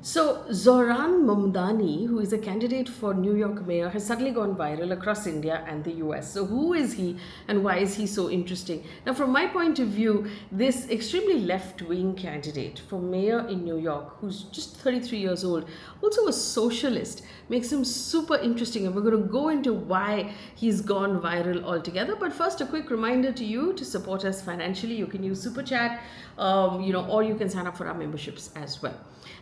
So, Zohran Mamdani, who is a candidate for New York mayor, has suddenly gone viral across India and the US. So, who is he and why is he so interesting? Now, from my point of view, this extremely left wing candidate for mayor in New York, who's just 33 years old, also a socialist, makes him super interesting. And we're going to go into why he's gone viral altogether. But first, a quick reminder to you to support us financially. You can use Super Chat, or you can sign up for our memberships as well.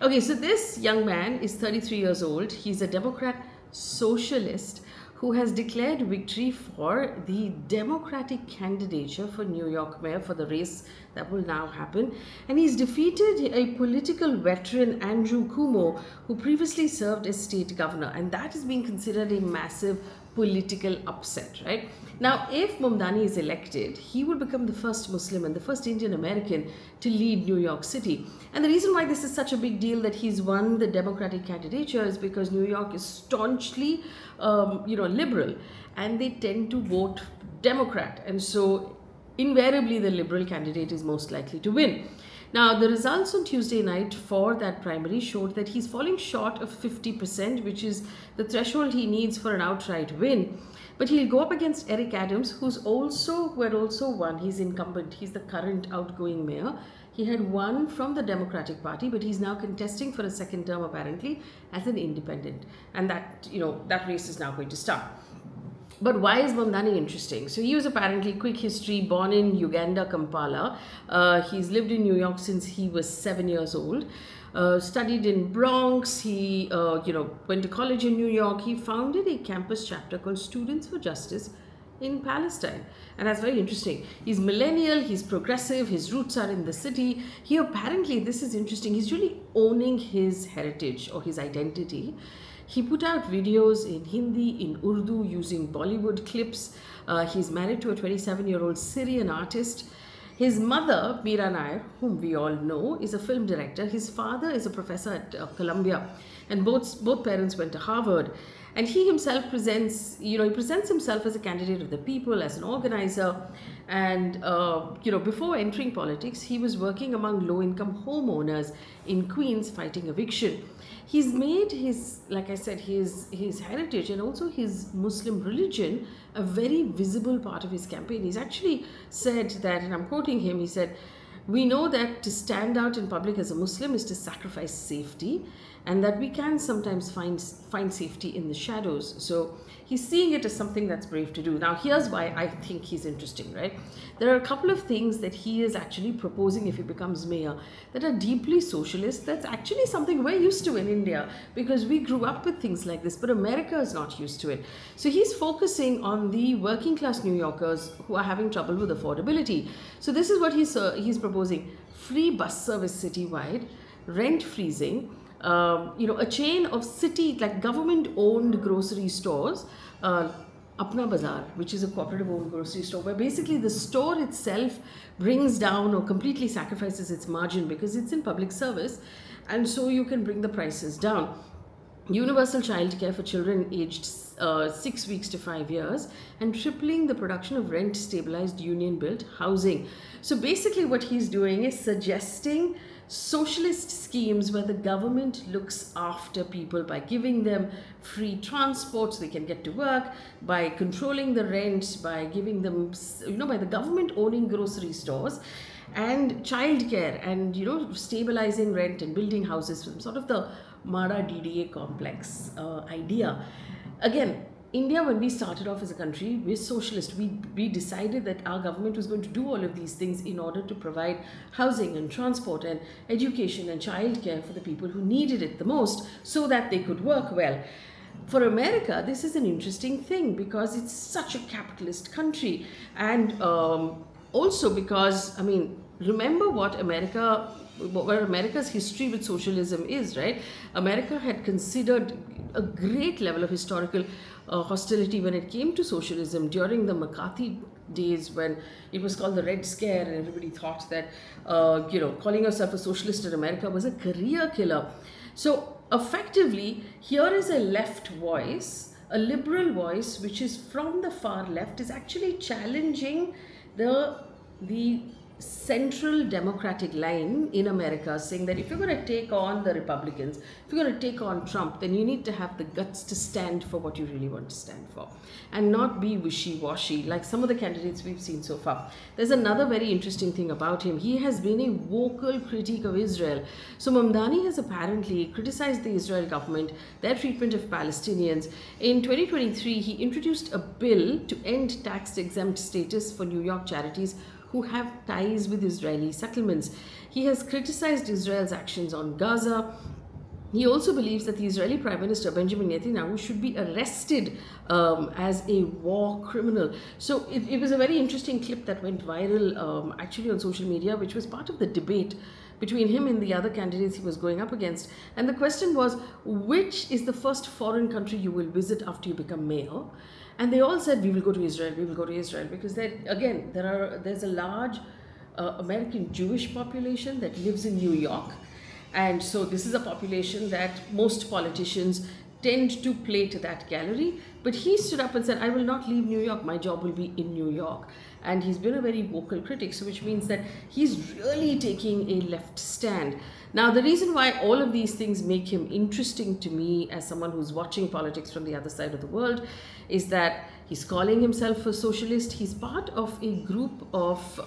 Okay, so this young man is 33 years old. He's a Democrat socialist who has declared victory for the Democratic candidature for New York mayor for the race that will now happen. And he's defeated a political veteran, Andrew Cuomo, who previously served as state governor. And that is being considered a massive political upset, right? Now, if Mamdani is elected, he will become the first Muslim and the first Indian American to lead New York City. And the reason why this is such a big deal that he's won the Democratic candidature is because New York is staunchly, liberal, and they tend to vote Democrat. And so invariably the liberal candidate is most likely to win. Now, the results on Tuesday night for that primary showed that he's falling short of 50%, which is the threshold he needs for an outright win. But he'll go up against Eric Adams, who had also won. He's incumbent. He's the current outgoing mayor. He had won from the Democratic Party, but he's now contesting for a second term, apparently, as an independent. And that race is now going to start. But why is Mamdani interesting? So he was apparently, quick history, born in Uganda, Kampala. He's lived in New York since he was 7 years old. Studied in Bronx. He, went to college in New York. He founded a campus chapter called Students for Justice in Palestine. And that's very interesting. He's millennial, he's progressive, his roots are in the city. He apparently, this is interesting, he's really owning his heritage or his identity. He put out videos in Hindi, in Urdu, using Bollywood clips. He's married to a 27-year-old Syrian artist. His mother, Meera Nair, whom we all know, is a film director. His father is a professor at Columbia, and both parents went to Harvard. And he himself presents himself as a candidate of the people, as an organizer. And, before entering politics, he was working among low-income homeowners in Queens fighting eviction. He's made his heritage and also his Muslim religion a very visible part of his campaign. He's actually said that, and I'm quoting him, he said, "We know that to stand out in public as a Muslim is to sacrifice safety, and that we can sometimes find safety in the shadows." So he's seeing it as something that's brave to do. Now, here's why I think he's interesting, right? There are a couple of things that he is actually proposing if he becomes mayor that are deeply socialist. That's actually something we're used to in India because we grew up with things like this, but America is not used to it. So he's focusing on the working class New Yorkers who are having trouble with affordability. So this is what he's proposing: free bus service citywide, rent freezing, a chain of government-owned grocery stores, Apna Bazaar, which is a cooperative-owned grocery store, where basically the store itself brings down or completely sacrifices its margin because it's in public service, and so you can bring the prices down. Universal childcare for children aged 6 weeks to 5 years, and tripling the production of rent-stabilized union-built housing. So basically what he's doing is suggesting socialist schemes where the government looks after people by giving them free transport so they can get to work, by controlling the rent, by giving them, by the government owning grocery stores, and childcare, and stabilizing rent and building houses from sort of the Mara DDA complex idea. Again, India, when we started off as a country, we're socialist. We decided that our government was going to do all of these things in order to provide housing and transport and education and childcare for the people who needed it the most so that they could work well. For America, this is an interesting thing because it's such a capitalist country. And also because, remember what America's history with socialism is, right? America had considered a great level of historical hostility when it came to socialism during the McCarthy days, when it was called the Red Scare, and everybody thought that calling yourself a socialist in America was a career killer. So effectively, here is a left voice, a liberal voice, which is from the far left, is actually challenging the central democratic line in America, saying that if you're going to take on the Republicans, if you're going to take on Trump, then you need to have the guts to stand for what you really want to stand for and not be wishy-washy like some of the candidates we've seen so far. There's another very interesting thing about him. He has been a vocal critique of Israel. So Mamdani has apparently criticized the Israel government, their treatment of Palestinians. In 2023, he introduced a bill to end tax-exempt status for New York charities who have ties with Israeli settlements. He has criticized Israel's actions on Gaza. He also believes that the Israeli Prime Minister Benjamin Netanyahu should be arrested as a war criminal. So it was a very interesting clip that went viral actually on social media, which was part of the debate between him and the other candidates he was going up against. And the question was, which is the first foreign country you will visit after you become mayor? And they all said, we will go to Israel, we will go to Israel, because there's a large American Jewish population that lives in New York. And so this is a population that most politicians tend to play to that gallery. But he stood up and said, I will not leave New York, my job will be in New York. And he's been a very vocal critic, so which means that he's really taking a left stand. Now, the reason why all of these things make him interesting to me as someone who's watching politics from the other side of the world is that he's calling himself a socialist. He's part of a group of,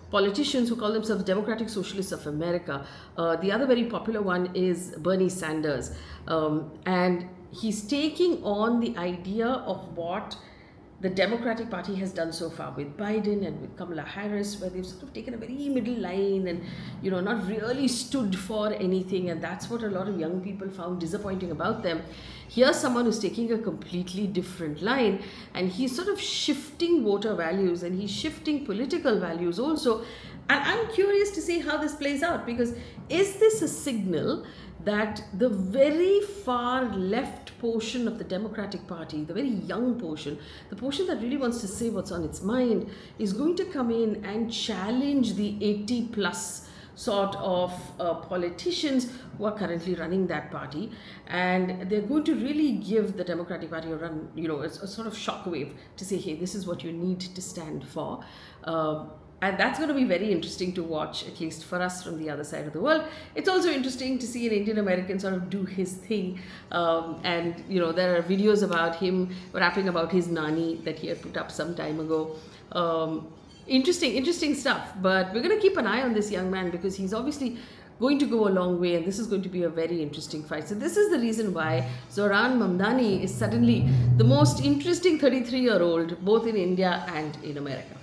politicians who call themselves Democratic Socialists of America. The other very popular one is Bernie Sanders. And he's taking on the idea of what the Democratic Party has done so far with Biden and with Kamala Harris, where they've sort of taken a very middle line and, not really stood for anything. And that's what a lot of young people found disappointing about them. Here's someone who's taking a completely different line, and he's sort of shifting voter values and he's shifting political values also. And I'm curious to see how this plays out, because is this a signal that the very far left portion of the Democratic Party, the very young portion, the portion that really wants to say what's on its mind, is going to come in and challenge the 80 plus sort of politicians who are currently running that party, and they're going to really give the Democratic Party a run, a sort of shockwave to say, hey, this is what you need to stand for. And that's going to be very interesting to watch, at least for us from the other side of the world. It's also interesting to see an Indian American sort of do his thing. And, there are videos about him rapping about his nani that he had put up some time ago. Interesting stuff. But we're going to keep an eye on this young man, because he's obviously going to go a long way, and this is going to be a very interesting fight. So this is the reason why Zohran Mamdani is suddenly the most interesting 33-year-old, both in India and in America.